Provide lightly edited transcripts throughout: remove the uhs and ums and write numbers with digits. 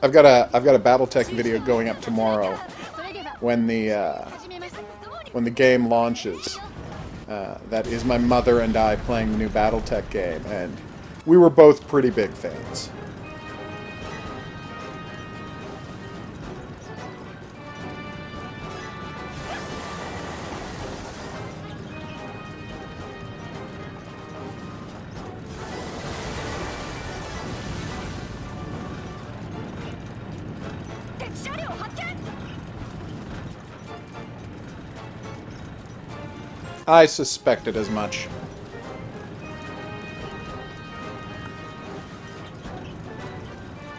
I've got a Battletech video going up tomorrow when the game launches. That is my mother and I playing the new Battletech game, and we were both pretty big fans. I suspected as much.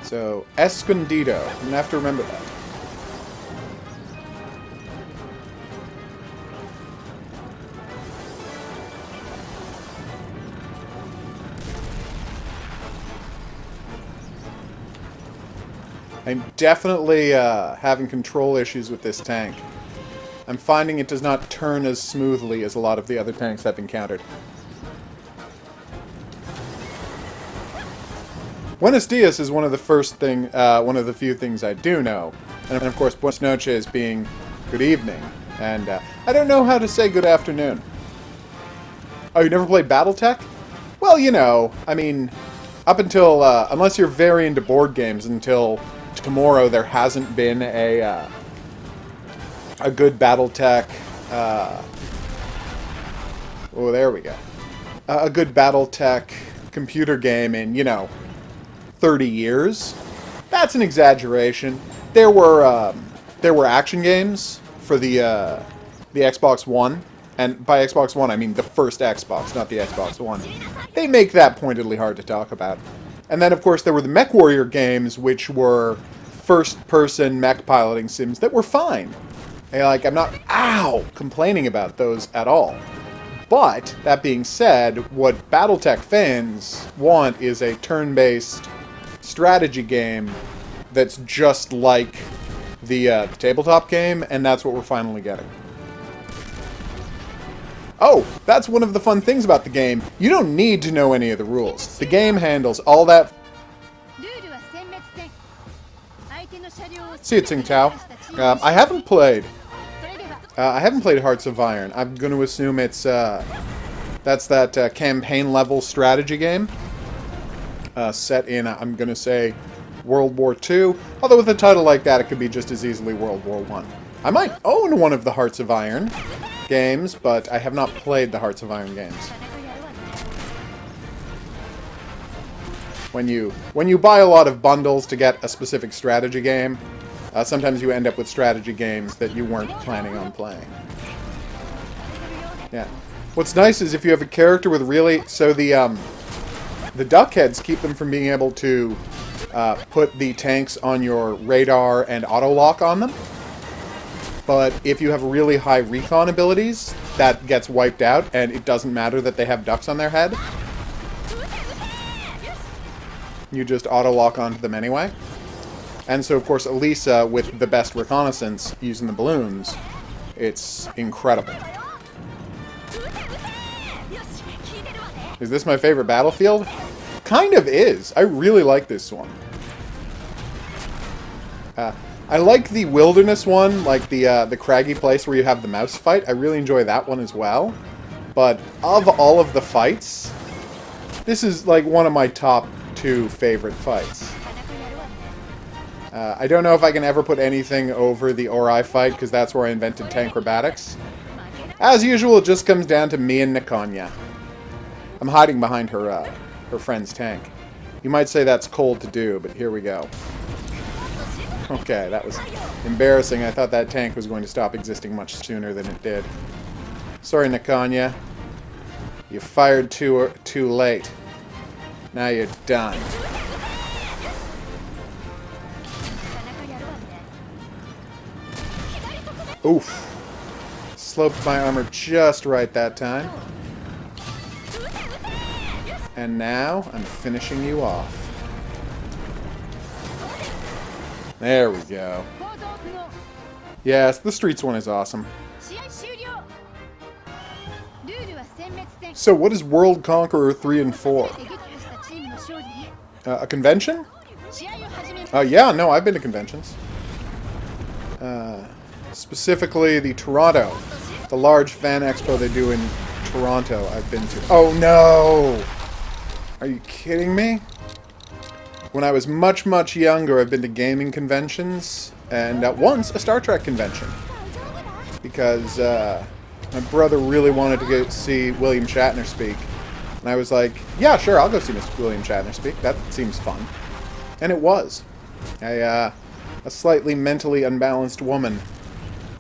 So, Escondido. I'm gonna have to remember that. I'm definitely having control issues with this tank. I'm finding it does not turn as smoothly as a lot of the other tanks I've encountered. Buenos dias is one of the few things I do know. And of course, buenas noches being good evening. And I don't know how to say good afternoon. Oh, you never played Battletech? Well, you know, I mean, up until, unless you're very into board games, until tomorrow there hasn't been a good Battletech, oh, there we go. A good Battletech computer game in, you know, 30 years. That's an exaggeration. There were action games for the Xbox One, and by Xbox One I mean the first Xbox, not the Xbox One. They make that pointedly hard to talk about. And then of course there were the Mech Warrior games, which were first-person mech piloting sims that were fine. And, like, I'm not, complaining about those at all. But, that being said, what Battletech fans want is a turn-based strategy game that's just like the tabletop game, and that's what we're finally getting. Oh, that's one of the fun things about the game. You don't need to know any of the rules. The game handles all that. See you, Tsing Tao. I haven't played Hearts of Iron. I'm going to assume it's that's that campaign level strategy game set in, I'm going to say, World War II. Although with a title like that, it could be just as easily World War I. I might own one of the Hearts of Iron games, but I have not played the Hearts of Iron games. When you buy a lot of bundles to get a specific strategy game, sometimes you end up with strategy games that you weren't planning on playing. Yeah. What's nice is if you have a character with really... So the duckheads keep them from being able to put the tanks on your radar and auto-lock on them. But if you have really high recon abilities, that gets wiped out, and it doesn't matter that they have ducks on their head. You just auto-lock onto them anyway. And so, of course, Elisa, with the best reconnaissance, using the balloons, it's incredible. Is this my favorite battlefield? Kind of is. I really like this one. I like the wilderness one, like the craggy place where you have the mouse fight. I really enjoy that one as well. But of all of the fights, this is like one of my top 2 favorite fights. I don't know if I can ever put anything over the Ori fight, because that's where I invented tankrobatics. As usual, it just comes down to me and Nikonya. I'm hiding behind her friend's tank. You might say that's cold to do, but here we go. Okay, that was embarrassing. I thought that tank was going to stop existing much sooner than it did. Sorry, Nikonya. You fired too late. Now you're done. Oof. Sloped my armor just right that time. And now, I'm finishing you off. There we go. Yes, the Streets one is awesome. So what is World Conqueror 3 and 4? A convention? Yeah, no, I've been to conventions. Specifically the Toronto. The large fan expo they do in Toronto I've been to. Oh, no! Are you kidding me? When I was much, much younger, I've been to gaming conventions, and once a Star Trek convention. Because my brother really wanted to go see William Shatner speak. And I was like, yeah, sure, I'll go see Mr. William Shatner speak. That seems fun. And it was. A slightly mentally unbalanced woman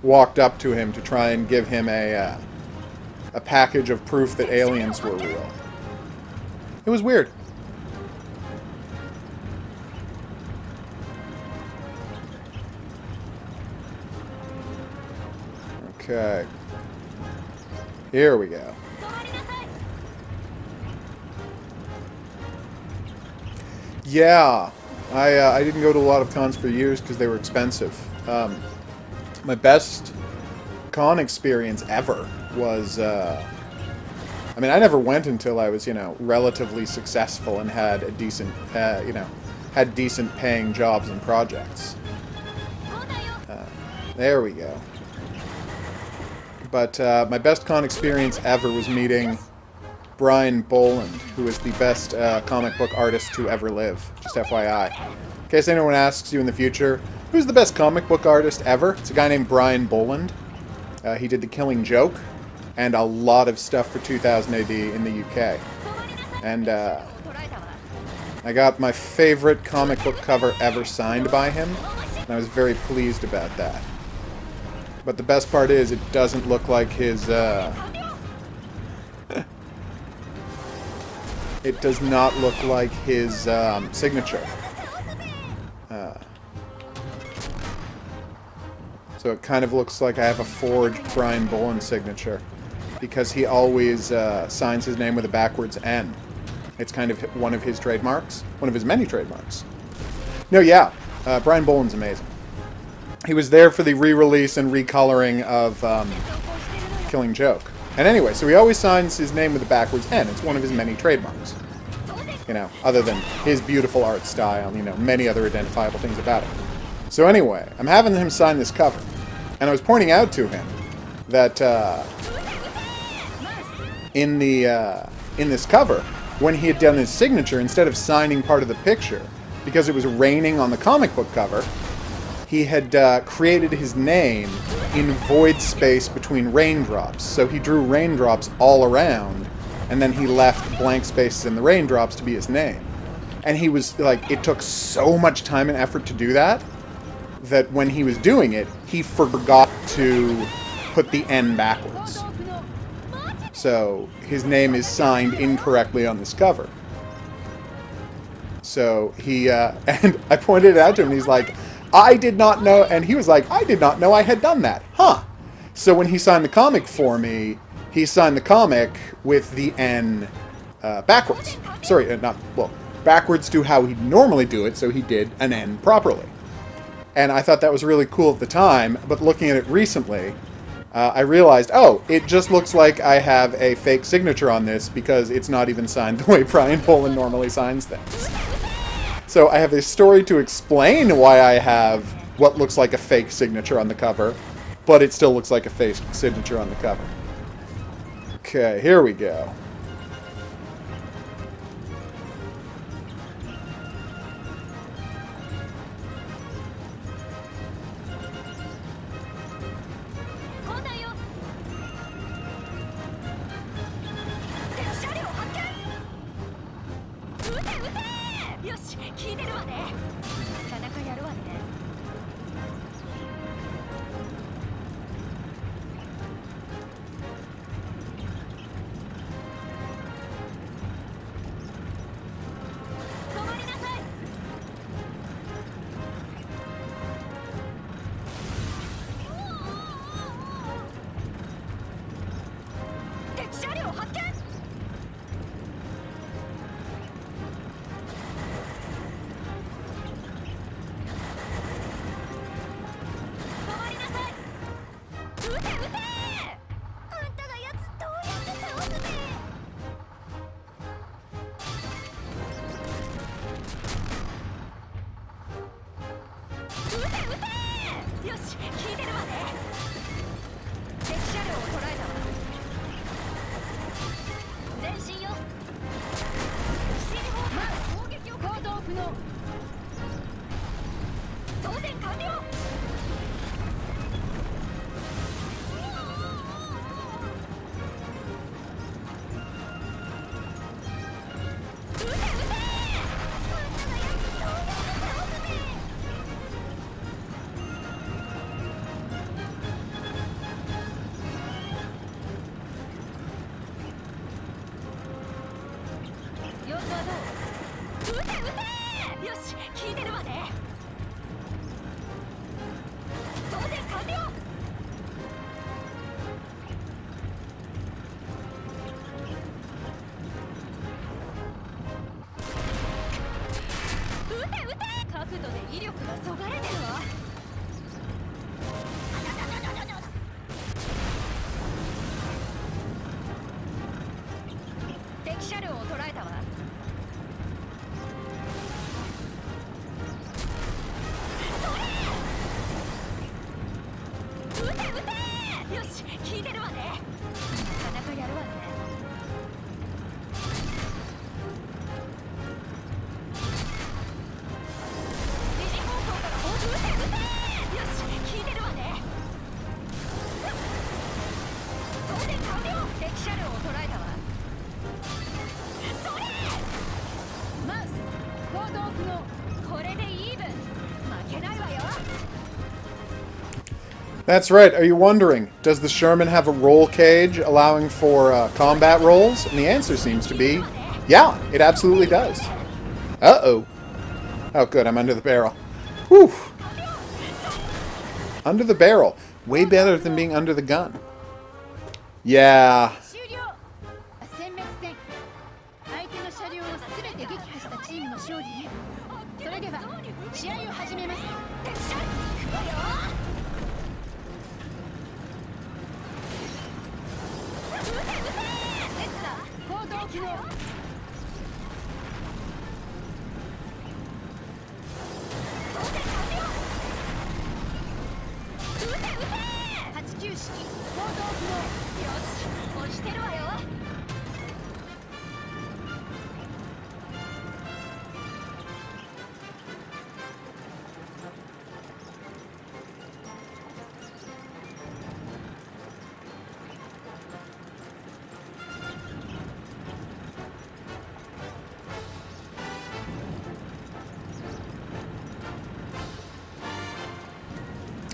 walked up to him to try and give him a package of proof that aliens were real. It was weird. Okay. Here we go. Yeah. I didn't go to a lot of cons for years because they were expensive. My best con experience ever was... I mean, I never went until I was, relatively successful and had a decent, had decent paying jobs and projects. There we go. But my best con experience ever was meeting Brian Bolland, who is the best comic book artist to ever live. Just FYI. In case anyone asks you in the future, who's the best comic book artist ever? It's a guy named Brian Bolland. He did The Killing Joke and a lot of stuff for 2000 AD in the UK. And I got my favorite comic book cover ever signed by him, and I was very pleased about that. But the best part is, it doesn't look like his, it does not look like his, signature. So it kind of looks like I have a forged Brian Bolland signature, because he always, signs his name with a backwards N. It's kind of one of his trademarks. One of his many trademarks. No, yeah. Brian Bolland's amazing. He was there for the re-release and recoloring of Killing Joke. And anyway, so he always signs his name with a backwards N. It's one of his many trademarks. Other than his beautiful art style, many other identifiable things about it. So anyway, I'm having him sign this cover. And I was pointing out to him that in this cover, when he had done his signature, instead of signing part of the picture, because it was raining on the comic book cover, he had created his name in void space between raindrops. So he drew raindrops all around, and then he left blank spaces in the raindrops to be his name. And he was like, it took so much time and effort to do that, that when he was doing it, he forgot to put the N backwards. So his name is signed incorrectly on this cover. So he, and I pointed it out to him, and he's like, I did not know, and he was like, I did not know I had done that. Huh. So when he signed the comic for me, he signed the comic with the N backwards. Sorry, backwards to how he'd normally do it, so he did an N properly. And I thought that was really cool at the time, but looking at it recently, I realized, oh, it just looks like I have a fake signature on this because it's not even signed the way Brian Bolland normally signs things. So I have a story to explain why I have what looks like a fake signature on the cover, but it still looks like a fake signature on the cover. Okay, here we go. That's right. Are you wondering, does the Sherman have a roll cage allowing for combat rolls? And the answer seems to be, yeah, it absolutely does. Uh-oh. Oh, good. I'm under the barrel. Whew. Under the barrel. Way better than being under the gun. Yeah.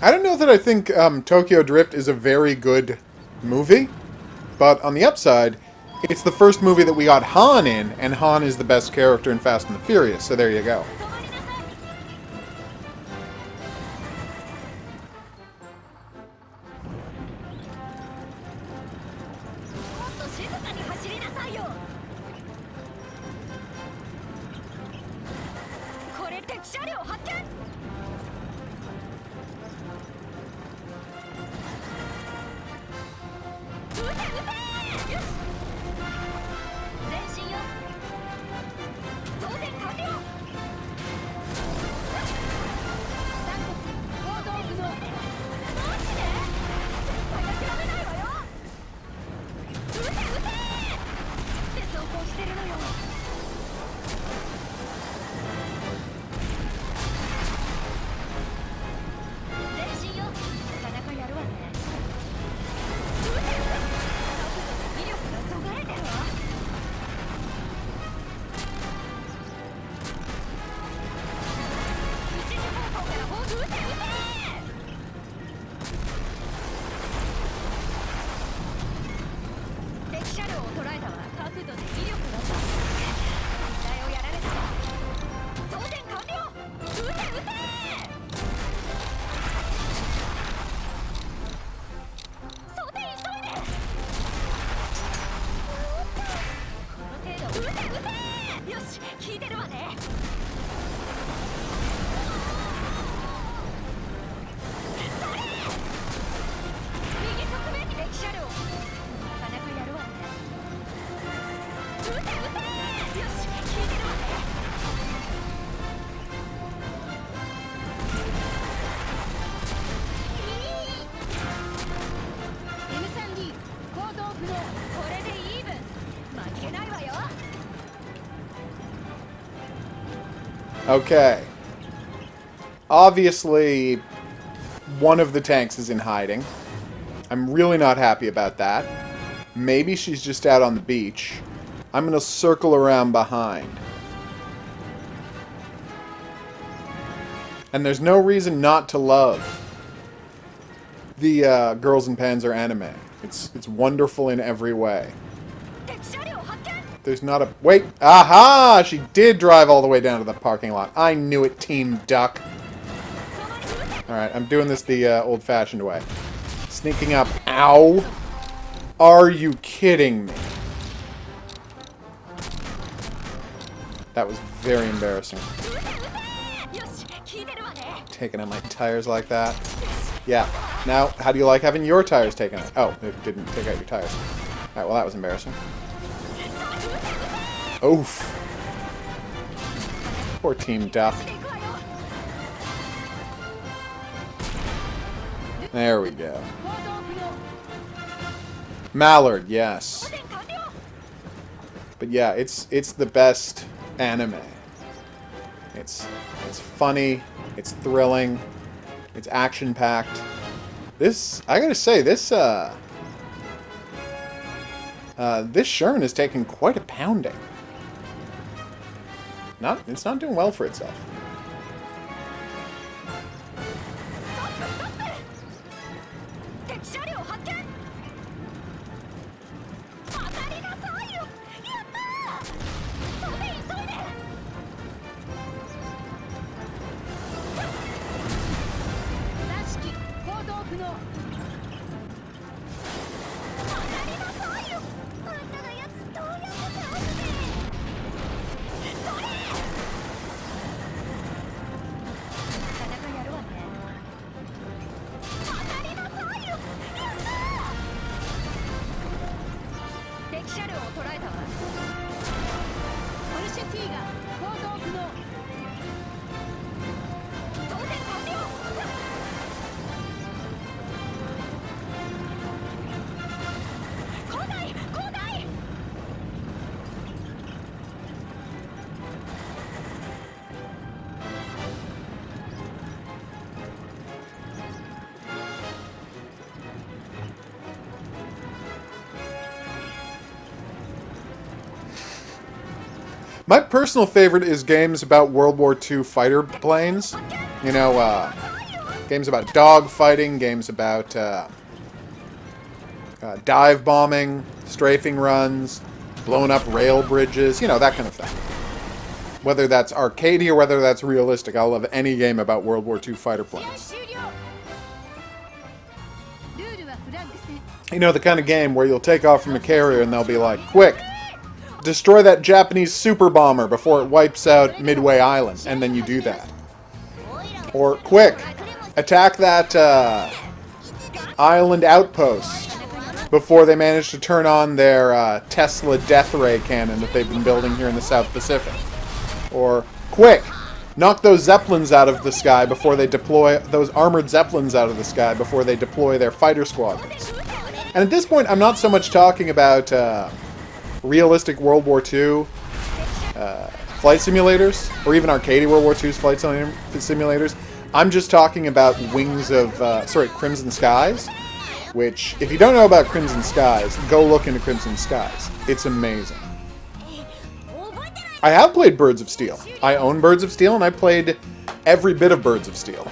I don't know that I think Tokyo Drift is a very good movie, but on the upside, it's the first movie that we got Han in, and Han is the best character in Fast and the Furious, so there you go. Okay. Obviously, one of the tanks is in hiding. I'm really not happy about that. Maybe she's just out on the beach. I'm going to circle around behind. And there's no reason not to love the Girls in Panzer anime. It's wonderful in every way. there's not a... Wait! Aha! She did drive all the way down to the parking lot. I knew it, Team Duck. Alright, I'm doing this the old-fashioned way. Sneaking up. Ow! Are you kidding me? That was very embarrassing. Taking out my tires like that. Yeah. Now, how do you like having your tires taken out? Oh, it didn't take out your tires. Alright, well that was embarrassing. Oof. Poor Team Duck. There we go. Mallard, yes. But yeah, it's the best anime. It's funny, it's thrilling, it's action-packed. This, I gotta say, this Sherman is taking quite a pounding. It's not doing well for itself. My personal favorite is games about World War II fighter planes. You know, games about dog fighting, games about dive bombing, strafing runs, blowing up rail bridges, you know, that kind of thing. Whether that's arcadey or whether that's realistic, I'll love any game about World War II fighter planes. You know, the kind of game where you'll take off from a carrier and they'll be like, quick! Destroy that Japanese super bomber before it wipes out Midway Island, and then you do that. Or, quick, attack that island outpost before they manage to turn on their Tesla death ray cannon that they've been building here in the South Pacific. Or, quick, knock those Zeppelins out of the sky before they deploy, those armored Zeppelins out of the sky before they deploy their fighter squadrons. And at this point, I'm not so much talking about realistic World War II flight simulators, or even arcade World War II's flight simulators. I'm just talking about Crimson Skies, which, if you don't know about Crimson Skies, go look into Crimson Skies. It's amazing. I have played Birds of Steel. I own Birds of Steel, and I played every bit of Birds of Steel.